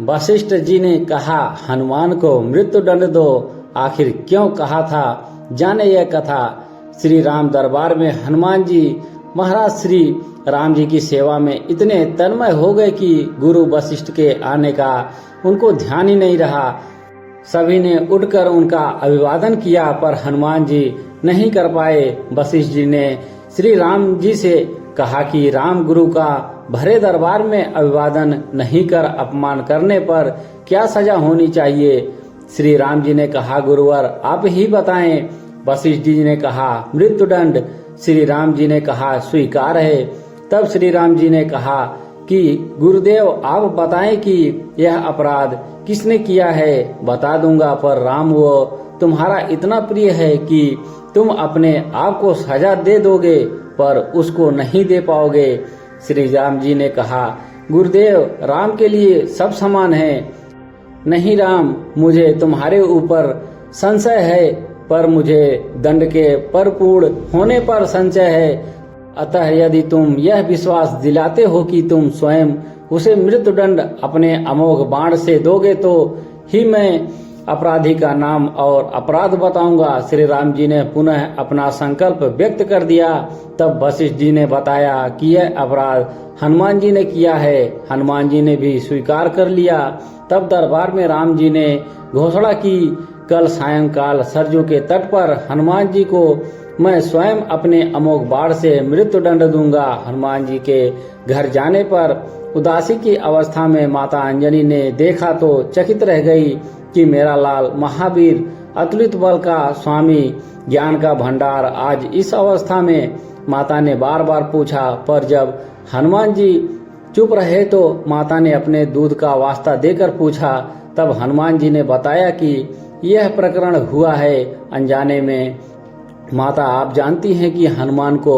वशिष्ठ जी ने कहा, हनुमान को मृत्यु दंड दो। आखिर क्यों कहा था, जाने यह कथा। श्री राम दरबार में हनुमान जी महाराज श्री राम जी की सेवा में इतने तन्मय हो गए कि गुरु वशिष्ठ के आने का उनको ध्यान ही नहीं रहा। सभी ने उठकर उनका अभिवादन किया, पर हनुमान जी नहीं कर पाए। वशिष्ठ जी ने श्री राम जी से कहा कि राम गुरु का भरे दरबार में अभिवादन नहीं कर अपमान करने पर क्या सजा होनी चाहिए। श्री राम जी ने कहा, गुरुवर आप ही बताएं। वशिष्ठ जी ने कहा, मृत्युदंड। श्री राम जी ने कहा, स्वीकार है। तब श्री राम जी ने कहा कि गुरुदेव आप बताएं कि यह अपराध किसने किया है। बता दूंगा, पर राम वो तुम्हारा इतना प्रिय है कि तुम अपने आप को सजा दे दोगे, पर उसको नहीं दे पाओगे। श्री राम जी ने कहा, गुरुदेव राम के लिए सब समान है। नहीं राम, मुझे तुम्हारे ऊपर संशय है, पर मुझे दंड के परिपूर्ण होने पर संशय है। अतः यदि तुम यह विश्वास दिलाते हो कि तुम स्वयं उसे मृत्युदंड अपने अमोघ बाण से दोगे, तो ही मैं अपराधी का नाम और अपराध बताऊंगा। श्री राम जी ने पुनः अपना संकल्प व्यक्त कर दिया। तब वशिष्ठ जी ने बताया कि यह अपराध हनुमान जी ने किया है। हनुमान जी ने भी स्वीकार कर लिया। तब दरबार में राम जी ने घोषणा की, कल सायंकाल सरजू के तट पर हनुमान जी को मैं स्वयं अपने अमोघ बाण से मृत्युदंड दूंगा। हनुमान जी के घर जाने पर उदासी की अवस्था में माता अंजनी ने देखा तो चकित रह गई कि मेरा लाल महावीर, अतुलित बल का स्वामी, ज्ञान का भंडार आज इस अवस्था में। माता ने बार बार पूछा, पर जब हनुमान जी चुप रहे तो माता ने अपने दूध का वास्ता देकर पूछा। तब हनुमान जी ने बताया कि यह प्रकरण हुआ है अनजाने में। माता आप जानती हैं कि हनुमान को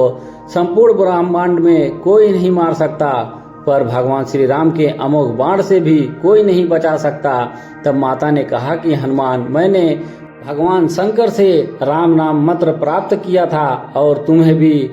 संपूर्ण ब्रह्मांड में कोई नहीं मार सकता, पर भगवान श्री राम के अमोघ बाण से भी कोई नहीं बचा सकता। तब माता ने कहा कि हनुमान, मैंने भगवान शंकर से राम नाम मंत्र प्राप्त किया था और तुम्हें भी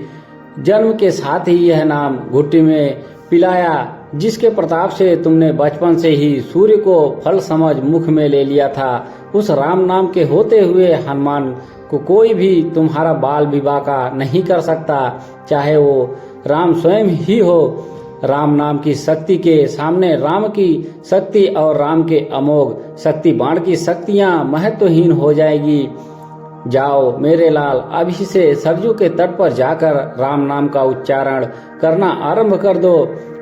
जन्म के साथ ही यह नाम घुट्टी में पिलाया, जिसके प्रताप से तुमने बचपन से ही सूर्य को फल समझ मुख में ले लिया था। उस राम नाम के होते हुए हनुमान को कोई भी तुम्हारा बाल विवाह का नहीं कर सकता, चाहे वो राम स्वयं ही हो। राम नाम की शक्ति के सामने राम की शक्ति और राम के अमोघ शक्ति बाण की शक्तियां महत्वहीन हो जाएगी। जाओ मेरे लाल, अभी से सरजू के तट पर जाकर राम नाम का उच्चारण करना आरंभ कर दो।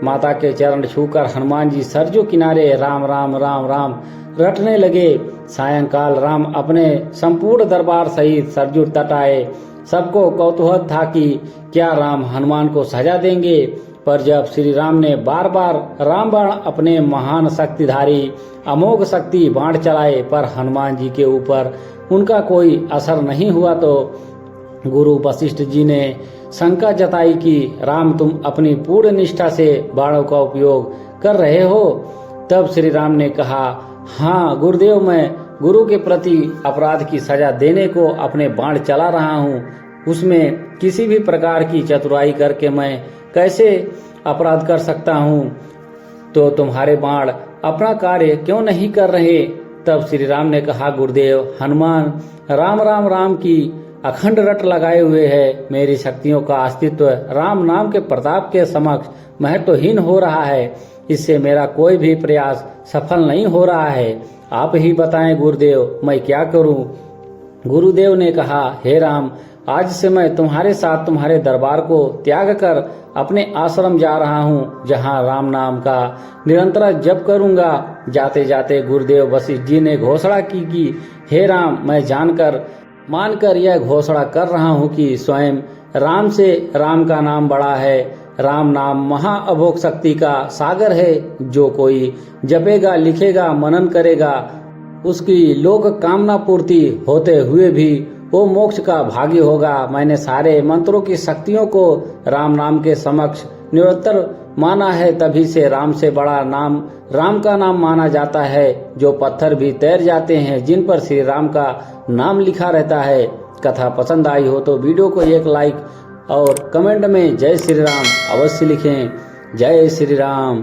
माता के चरण छूकर हनुमान जी सरजू किनारे राम राम राम राम रटने लगे। सायंकाल राम अपने संपूर्ण दरबार सहित सरजू तट आए। सबको कौतूहल था कि क्या राम हनुमान को सजा देंगे, पर जब श्री राम ने बार बार राम बाण अपने महान शक्तिधारी अमोघ शक्ति बाण चलाए, पर हनुमान जी के ऊपर उनका कोई असर नहीं हुआ, तो गुरु वशिष्ठ जी ने शंका जताई कि राम तुम अपनी पूर्ण निष्ठा से बाणों का उपयोग कर रहे हो। तब श्री राम ने कहा, हाँ गुरुदेव, मैं गुरु के प्रति अपराध की सजा देने को अपने बाण चला रहा हूँ। उसमें किसी भी प्रकार की चतुराई करके मैं कैसे अपराध कर सकता हूँ, तो तुम्हारे बाण अपना कार्य क्यों नहीं कर रहे। तब श्री राम ने कहा, गुरुदेव हनुमान राम राम राम की अखंड रट लगाए हुए है। मेरी शक्तियों का अस्तित्व राम नाम के प्रताप के समक्ष महत्वहीन हो रहा है। इससे मेरा कोई भी प्रयास सफल नहीं हो रहा है। आप ही बताएं गुरुदेव, मैं क्या करूं। गुरुदेव ने कहा, हे राम, आज से मैं तुम्हारे साथ तुम्हारे दरबार को त्याग कर अपने आश्रम जा रहा हूँ, जहाँ राम नाम का निरंतर जप करूंगा। जाते जाते गुरुदेव वशिष्ठ जी ने घोषणा की कि हे राम, मैं मानकर यह घोषणा कर रहा हूँ कि स्वयं राम से राम का नाम बड़ा है। राम नाम महाअभोग शक्ति का सागर है। जो कोई जपेगा, लिखेगा, मनन करेगा, उसकी लोक कामना पूर्ति होते हुए भी वो मोक्ष का भागी होगा। मैंने सारे मंत्रों की शक्तियों को राम नाम के समक्ष निरंतर माना है, तभी से राम से बड़ा नाम राम का नाम माना जाता है। जो पत्थर भी तैर जाते हैं, जिन पर श्री राम का नाम लिखा रहता है। कथा पसंद आई हो तो वीडियो को एक लाइक और कमेंट में जय श्री राम अवश्य लिखें। जय श्री राम।